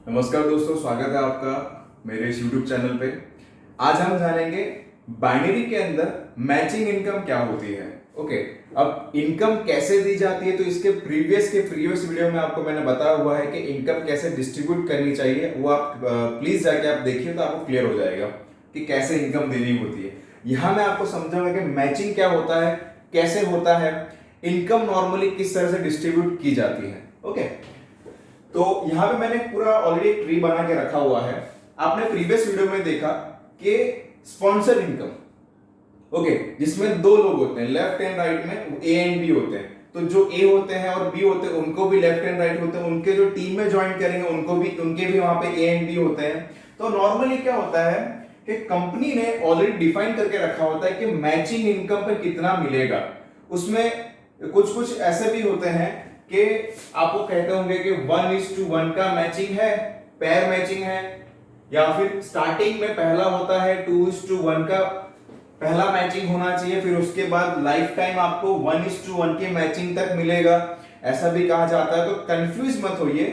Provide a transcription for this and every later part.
नमस्कार दोस्तों, स्वागत है आपका मेरे इस YouTube चैनल पे। आज हम जानेंगे बाइनरी के अंदर मैचिंग इनकम क्या होती है। ओके, अब इनकम कैसे दी जाती है तो इसके प्रीवियस वीडियो में आपको मैंने बताया हुआ है कि इनकम कैसे डिस्ट्रीब्यूट करनी चाहिए। वो आप प्लीज जाके आप देखिए तो आपको क्लियर हो जाएगा कि कैसे इनकम देनी होती है। यहाँ मैं आपको समझाऊंगा कि मैचिंग क्या होता है, कैसे होता है, इनकम नॉर्मली किस तरह से डिस्ट्रीब्यूट की जाती है। ओके, तो यहां पे मैंने पूरा ऑलरेडी ट्री बना के रखा हुआ है। आपने प्रीवियस वीडियो में देखा कि स्पॉन्सर इनकम, ओके, जिसमें दो लोग होते हैं, लेफ्ट एंड राइट में ए एंड बी होते हैं। तो जो ए होते हैं और बी होते हैं उनको भी लेफ्ट एंड राइट होते हैं, उनके जो टीम में ज्वाइन करेंगे उनके भी वहां पे ए एंड बी होते हैं। तो नॉर्मली क्या होता है कि कंपनी ने ऑलरेडी डिफाइन करके रखा होता है कि मैचिंग इनकम पे कितना मिलेगा। उसमें कुछ कुछ ऐसे भी होते हैं कि आपको कहते होंगे कि 1:1 का मैचिंग है, पेयर मैचिंग है, या फिर स्टार्टिंग में पहला होता है 2:1 का पहला मैचिंग होना चाहिए, फिर उसके बाद लाइफ टाइम आपको 1:1 के मैचिंग तक मिलेगा, ऐसा भी कहा जाता है। तो कंफ्यूज मत होइए,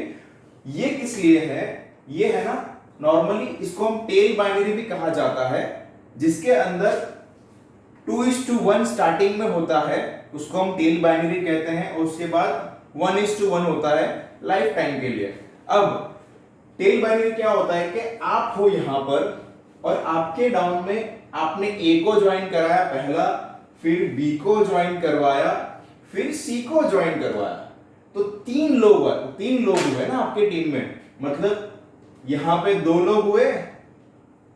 ये किस लिए है, ये है ना, नॉर्मली इसको हम टेल बाइनरी भी कहा जाता है, जिसके अंदर 2:1 स्टार्टिंग में होता है, उसको हम टेल बाइनरी कहते हैं, और उसके बाद 1:1 होता है लाइफ टाइम के लिए। अब टेल बाइनरी क्या होता है कि आप हो यहां पर और आपके डाउन में आपने ए को ज्वाइन कराया पहला, फिर बी को ज्वाइन करवाया, फिर सी को ज्वाइन करवाया। तो तीन लोग हुए ना आपके टीम में, मतलब यहां पे दो लोग हुए,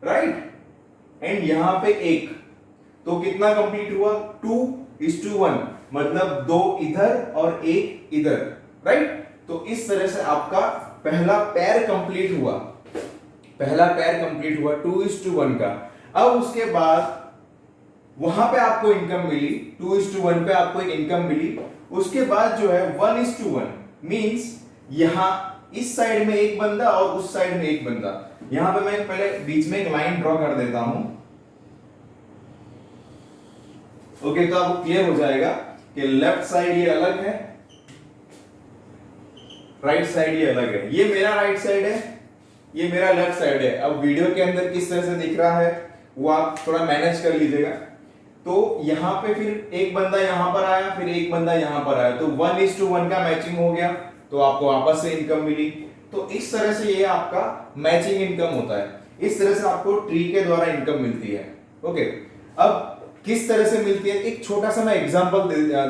राइट, एंड यहां पे एक। तो कितना कंप्लीट हुआ? 2:1, मतलब दो इधर और एक इधर, राइट। तो इस तरह से आपका पहला पैर कंप्लीट हुआ, 2:1 का। अब उसके बाद वहां पे आपको इनकम मिली, 2:1 पे आपको एक इनकम मिली। उसके बाद जो है 1:1 मींस यहां इस साइड में एक बंदा और उस साइड में एक बंदा। यहां पे मैं पहले बीच में एक लाइन ड्रॉ कर देता हूं, ओके, तो आपको क्लियर हो जाएगा कि लेफ्ट साइड ये अलग है, राइट साइड ये अलग है। ये मेरा राइट साइड है, ये मेरा लेफ्ट साइड है। अब वीडियो के अंदर किस तरह से दिख रहा है वो आप थोड़ा मैनेज कर लीजिएगा। तो यहां पे फिर एक बंदा यहां पर आया, फिर एक बंदा यहां पर आया, तो 1:1 का मैचिंग हो गया, तो आपको वापस से इनकम मिली। तो इस तरह से ये आपका मैचिंग इनकम होता है। इस तरह से आपको ट्री के द्वारा इनकम मिलती है। ओके, अब किस तरह से मिलती है, एक छोटा सा मैं एग्जांपल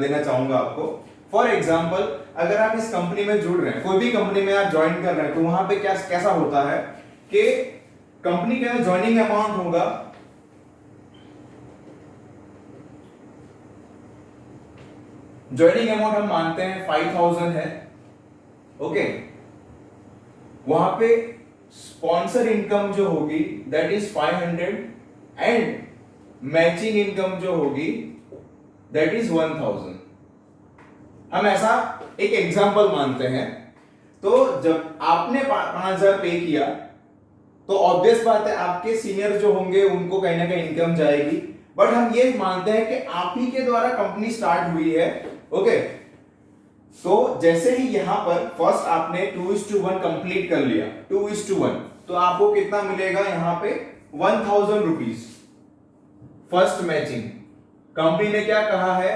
देना चाहूंगा आपको। फॉर एग्जांपल, अगर आप इस कंपनी में जुड़ रहे हैं, कोई भी कंपनी में आप ज्वाइन कर रहे हैं, तो वहां पे कैसा होता है कि कंपनी के अंदर ज्वाइनिंग अमाउंट होगा, ज्वाइनिंग अमाउंट हम मानते हैं 5,000 है, ओके। वहां पे स्पॉन्सर इनकम जो होगी that is 500 and matching income जो होगी दैट इज 1,000। हम ऐसा एक एग्जांपल मानते हैं। तो जब आपने 5,000 पे किया तो ऑब्वियस बात है आपके सीनियर जो होंगे उनको कहीं ना कहीं इनकम जाएगी, बट हम ये मानते हैं कि आप ही के द्वारा कंपनी स्टार्ट हुई है, ओके। तो जैसे ही यहां पर फर्स्ट आपने 2:1 कंप्लीट कर लिया, 2:1, तो आपको कितना मिलेगा यहां पे? 1,000 रुपीज फर्स्ट मैचिंग। कंपनी ने क्या कहा है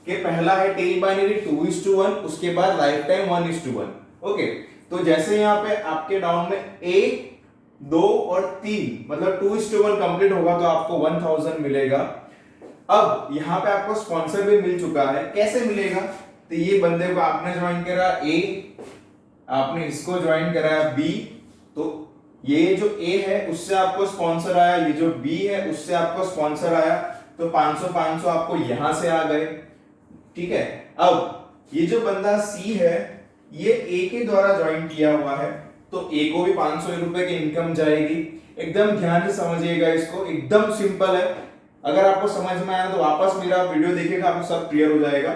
कि पहला है टेल बाइनरी 2:1, उसके बाद लाइफ टाइम 1:1, ओके। तो जैसे यहां पे आपके डाउन में 1, 2 और 3, मतलब 2:1 कंप्लीट होगा तो आपको 1,000 मिलेगा। अब यहां पे आपको स्पॉन्सर भी मिल चुका है, कैसे मिलेगा? तो ये बंदे को आपने ज्वाइन करा ए, आपने इसको ज्वाइन कराया बी, तो ये जो ए है उससे आपको स्पॉन्सर आया, ये जो बी है उससे आपको स्पॉन्सर आया, तो 500 आपको यहां से आ गए, ठीक है। अब ये जो बंदा सी है ये ए के द्वारा ज्वाइन किया हुआ है, तो ए को भी 500 रुपए की इनकम जाएगी। एकदम ध्यान से समझिएगा इसको, एकदम सिंपल है। अगर आपको समझ में आया तो वापस मेरा वीडियो देखिएगा, आपको सब क्लियर हो जाएगा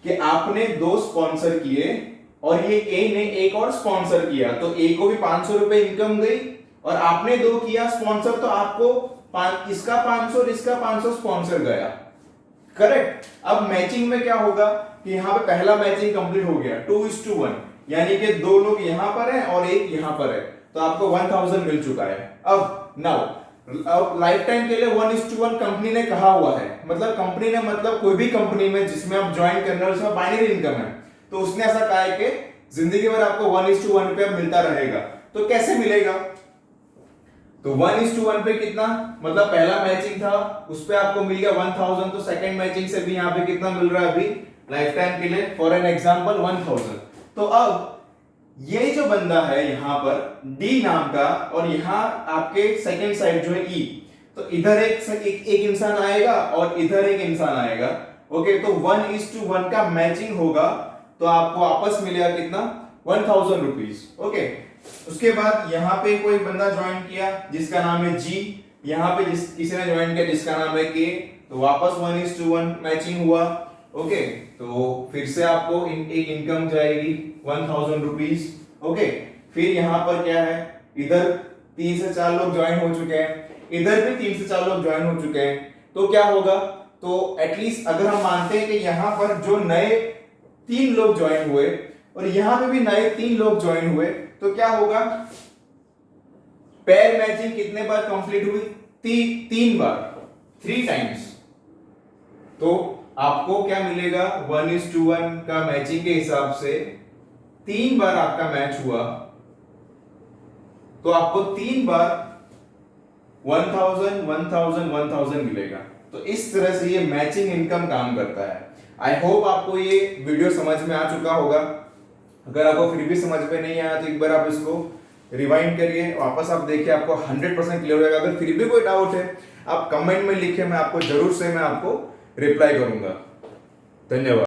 कि आपने दो स्पॉन्सर किए और ये ए ने एक और स्पॉन्सर किया, तो ए को भी 500 रुपए इनकम गई, और आपने दो किया स्पॉन्सर तो आपको इसका 500 और इसका 500 स्पॉन्सर गया, करेक्ट। अब मैचिंग में क्या होगा कि यहां पे पहला मैचिंग कंप्लीट हो गया 2:1, यानी कि दो लोग यहां पर हैं और एक यहां पर है, तो आपको 1000 मिल चुका है। अब लाइफ टाइम के लिए 1:1 कंपनी ने कहा हुआ है, मतलब कंपनी ने मतलब कोई भी कंपनी में जिसमें आप ज्वाइन करना है उसमें बाइनरी इनकम है, तो उसने ऐसा कहा है कि जिंदगी भर आपको 1:1 पे मिलता रहेगा। तो कैसे मिलेगा? तो 1:1 पे कितना, मतलब पहला मैचिंग था उस पे आपको मिल गया 1000, तो सेकंड मैचिंग से भी यहाँ पे कितना मिल रहा है अभी लाइफ टाइम के लिए, फॉर एन एग्जांपल 1000। तो अब ये जो बंदा है यहाँ पर डी नाम का, और यहाँ आपके सेकंड साइड जो है ई, तो इधर एक इंसान आएगा और इधर एक इंसान आएगा। ओके, तो 1:1 का मैचिंग होगा, तो आपको आपस मिलेगा कितना, 1000 रुपीज। ओके, उसके बाद यहाँ पे कोई बंदा ज्वाइन किया जिसका नाम है जी, यहाँ पे किसी ने ज्वाइन किया जिसका नाम है के, तो वापस 1:1 मैचिंग हुआ। ओके, तो फिर से आपको एक इनकम जाएगी 1000 रुपीज। ओके, फिर यहाँ पर क्या है, इधर 3 से 4 लोग ज्वाइन हो चुके हैं, इधर भी 3 से 4 लोग ज्वाइन हो चुके हैं, तो क्या होगा, तो एटलीस्ट अगर हम मानते हैं कि यहाँ पर जो नए 3 लोग ज्वाइन हुए और यहाँ पे भी नए 3 लोग ज्वाइन हुए, तो क्या होगा, पेयर मैचिंग कितने बार कंप्लीट हुई, 3 बार, 3 टाइम्स। तो आपको क्या मिलेगा, 1:1 का मैचिंग के हिसाब से 3 बार आपका मैच हुआ, तो आपको 3 बार 1000 1000 1000 मिलेगा। तो इस तरह से ये मैचिंग इनकम काम करता है। आई होप आपको ये वीडियो समझ में आ चुका होगा। अगर आपको फिर भी समझ में नहीं आया तो एक बार आप इसको रिवाइंड करिए, वापस आप देखिए, आपको 100% क्लियर हो जाएगा। अगर फिर भी कोई डाउट है आप कमेंट में लिखिए, मैं आपको जरूर से मैं आपको रिप्लाई करूंगा। धन्यवाद।